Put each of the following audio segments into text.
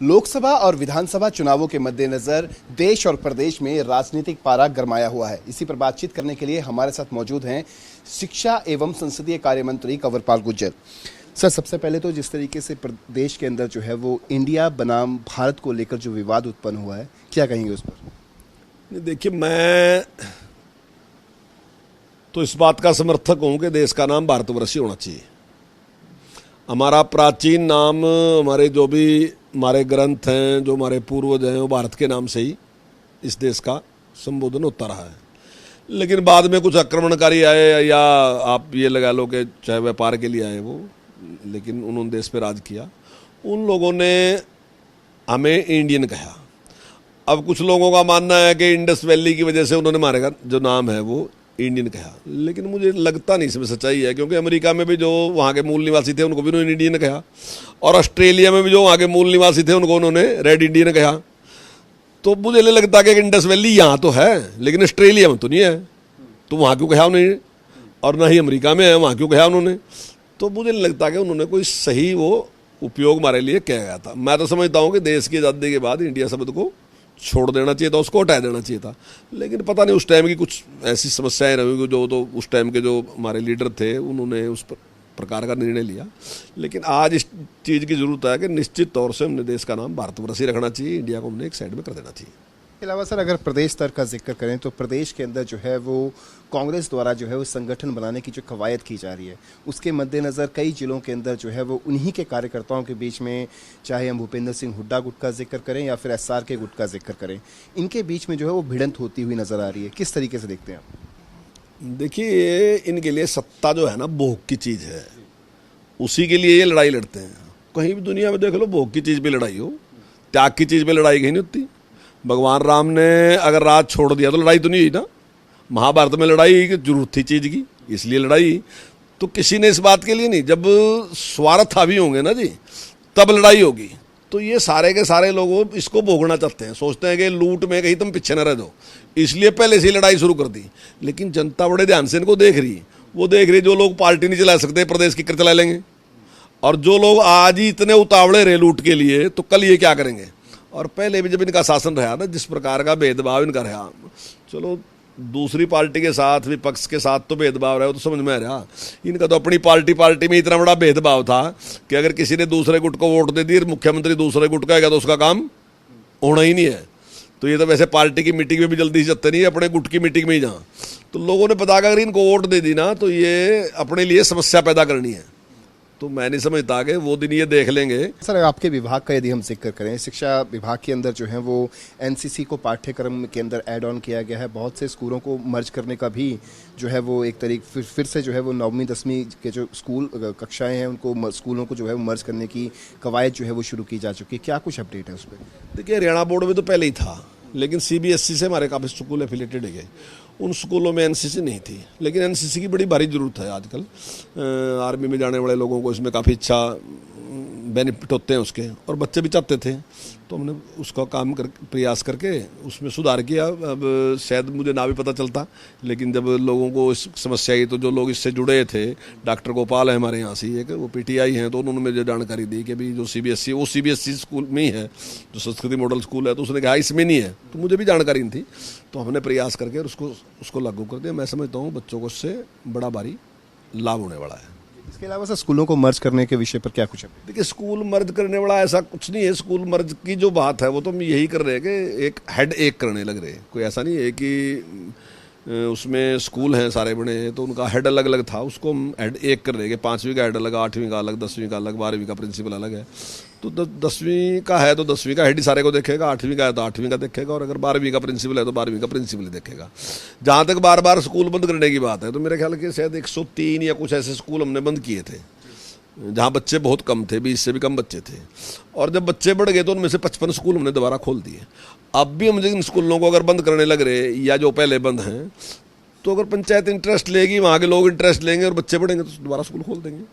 लोकसभा और विधानसभा चुनावों के मद्देनजर देश और प्रदेश में राजनीतिक पारा गरमाया हुआ है। इसी पर बातचीत करने के लिए हमारे साथ मौजूद हैं शिक्षा एवं संसदीय कार्य मंत्री कंवरपाल गुर्जर। सर, सबसे पहले तो जिस तरीके से प्रदेश के अंदर जो है वो इंडिया बनाम भारत को लेकर जो विवाद उत्पन्न हुआ है, क्या कहेंगे उस पर? देखिए, मैं तो इस बात का समर्थक हूं कि देश का नाम भारतवर्ष ही होना चाहिए। हमारा प्राचीन नाम, हमारे जो भी हमारे ग्रंथ हैं, जो हमारे पूर्वज हैं, वो भारत के नाम से ही इस देश का संबोधन होता रहा है। लेकिन बाद में कुछ आक्रमणकारी आए, या आप ये लगा लो कि चाहे व्यापार के लिए आए वो, लेकिन उन्होंने देश पे राज किया। उन लोगों ने हमें इंडियन कहा। अब कुछ लोगों का मानना है कि इंडस वैली की वजह से उन्होंने हमारे जो नाम है वो इंडियन कहा, लेकिन मुझे लगता नहीं इसमें सच्चाई है, क्योंकि अमेरिका में भी जो वहाँ के मूल निवासी थे उनको भी उन्होंने इंडियन कहा, और ऑस्ट्रेलिया में भी जो वहाँ के मूल निवासी थे उनको उन्होंने रेड इंडियन कहा। तो मुझे नहीं लगता कि इंडस वैली यहाँ तो है लेकिन ऑस्ट्रेलिया में तो नहीं है, तो वहाँ क्यों कहा उन्होंने, और ना ही अमेरिका में है, वहाँ क्यों कहा उन्होंने। तो मुझे नहीं लगता कि उन्होंने कोई सही वो उपयोग हमारे लिए किया गया था। मैं तो समझता हूँ कि देश की आज़ादी के बाद इंडिया शब्द को छोड़ देना चाहिए था, उसको हटा देना चाहिए था। लेकिन पता नहीं उस टाइम की कुछ ऐसी समस्याएं रही जो तो उस टाइम के जो हमारे लीडर थे उन्होंने उस प्रकार का निर्णय लिया। लेकिन आज इस चीज़ की ज़रूरत है कि निश्चित तौर से हमने देश का नाम भारतवर्ष ही रखना चाहिए, इंडिया को हमने एक साइड में कर देना चाहिए। इसके अलावा सर, अगर प्रदेश स्तर का जिक्र करें तो प्रदेश के अंदर जो है वो कांग्रेस द्वारा जो है वो संगठन बनाने की जो कवायद की जा रही है, उसके मद्देनज़र कई जिलों के अंदर जो है वो उन्हीं के कार्यकर्ताओं के बीच में, चाहे हम भूपेंद्र सिंह हुड्डा गुट का जिक्र करें या फिर SR के गुट का जिक्र करें, इनके बीच में जो है वो भिड़ंत होती हुई नजर आ रही है। किस तरीके से देखते हैं आप? देखिए, इनके लिए सत्ता जो है ना भोग की चीज़ है, उसी के लिए ये लड़ाई लड़ते हैं। कहीं भी दुनिया में देख लो, भोग की चीज़ पे लड़ाई हो, त्याग की चीज़ पे लड़ाई कहीं नहीं होती। भगवान राम ने अगर राज छोड़ दिया तो लड़ाई तो नहीं हुई ना। महाभारत में लड़ाई की जरूरत थी चीज़ की, इसलिए लड़ाई। तो किसी ने इस बात के लिए नहीं, जब स्वार्थ हावी होंगे ना जी तब लड़ाई होगी। तो ये सारे के सारे लोग इसको भोगना चाहते हैं, सोचते हैं कि लूट में कहीं तुम पीछे न रह दो, इसलिए पहले से ही लड़ाई शुरू कर दी। लेकिन जनता बड़े ध्यान से इनको देख रही है। वो देख रही, जो लोग पार्टी नहीं चला सकते प्रदेश की कर चला लेंगे, और जो लोग आज ही इतने उतावले रहे लूट के लिए, तो कल ये क्या करेंगे। और पहले भी जब इनका शासन रहा ना, जिस प्रकार का भेदभाव इनका रहा, चलो दूसरी पार्टी के साथ, विपक्ष के साथ तो भेदभाव रहा, तो समझ में आ रहा। इनका तो अपनी पार्टी में इतना बड़ा भेदभाव था कि अगर किसी ने दूसरे गुट को वोट दे दी, मुख्यमंत्री दूसरे गुट का है तो उसका काम होना ही नहीं है। तो ये तो वैसे पार्टी की मीटिंग में भी जल्दी से जाते नहीं, अपने गुट की मीटिंग में ही जहाँ। तो लोगों ने पता अगर इनको वोट दे दी ना, तो ये अपने लिए समस्या पैदा करनी है। तो मैं नहीं समझता कि वो दिन ये देख लेंगे। सर, आपके विभाग का यदि हम जिक्र करें, शिक्षा विभाग के अंदर जो है वो NCC को पाठ्यक्रम के अंदर ऐड ऑन किया गया है। बहुत से स्कूलों को मर्ज करने का भी जो है वो एक तरीके फिर से जो है वो 9वीं 10वीं के जो स्कूल कक्षाएं हैं उनको, स्कूलों को जो है वो मर्ज करने की कवायद जो है वो शुरू की जा चुकी है। क्या कुछ अपडेट है उस पर? देखिए, हरियाणा बोर्ड में तो पहले ही था, लेकिन CBSE से हमारे काफ़ी स्कूल एफिलेटेड है, उन स्कूलों में NCC नहीं थी। लेकिन NCC की बड़ी भारी ज़रूरत है आजकल। आर्मी में जाने वाले लोगों को इसमें काफ़ी अच्छा बेनिफिट होते हैं उसके, और बच्चे भी चाहते थे, तो हमने उसका काम प्रयास करके उसमें सुधार किया। अब शायद मुझे ना भी पता चलता, लेकिन जब लोगों को इस समस्या आई, तो जो लोग इससे जुड़े थे, डॉक्टर गोपाल है हमारे यहाँ से, एक वो PTI हैं, तो उन्होंने मुझे जानकारी दी कि भाई जो CBSE, वो CBSE स्कूल में ही है, जो संस्कृति मॉडल स्कूल है, तो उसने कहा इसमें नहीं है। तो मुझे भी जानकारी नहीं थी, तो हमने प्रयास करके उसको लागू कर दिया। मैं समझता हूँ बच्चों को उससे बड़ा भारी लाभ होने वाला है। इसके अलावा सर, स्कूलों को मर्ज करने के विषय पर क्या कुछ है? देखिए, स्कूल मर्ज करने वाला ऐसा कुछ नहीं है। स्कूल मर्ज की जो बात है वो तो हम यही कर रहे हैं कि एक हेड एक करने लग रहे हैं। कोई ऐसा नहीं है कि उसमें स्कूल हैं सारे बने, तो उनका हेड अलग अलग था, उसको हम हेड एक कर रहे हैं कि 5वीं का हेड अलग, 8वीं का अलग, 10वीं का अलग, 12वीं का प्रिंसिपल अलग है। तो 10वीं का है तो 10वीं का हेड ही सारे को देखेगा, 8वीं का है तो 8वीं का देखेगा, और अगर 12वीं का प्रिंसिपल है तो 12वीं का प्रिंसिपल ही देखेगा। जहाँ तक बार बार स्कूल बंद करने की बात है, तो मेरे ख्याल के शायद 103 या कुछ ऐसे स्कूल हमने बंद किए थे जहाँ बच्चे बहुत कम थे, 20 से भी कम बच्चे थे। और जब बच्चे बढ़ गए तो उनमें से 55 स्कूल हमने दोबारा खोल दिए। अब भी हम इन स्कूलों को अगर बंद करने लग रहे, या जो पहले बंद हैं, तो अगर पंचायत इंटरेस्ट लेगी, वहाँ के लोग इंटरेस्ट लेंगे और बच्चे बढ़ेंगे, तो दोबारा स्कूल खोल देंगे।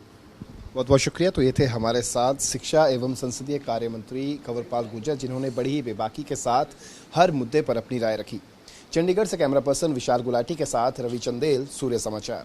बहुत बहुत शुक्रिया। तो ये थे हमारे साथ शिक्षा एवं संसदीय कार्य मंत्री कंवरपाल गुर्जर, जिन्होंने बड़ी ही बेबाकी के साथ हर मुद्दे पर अपनी राय रखी। चंडीगढ़ से कैमरा पर्सन विशाल गुलाटी के साथ रवि चंदेल, सूर्य समाचार।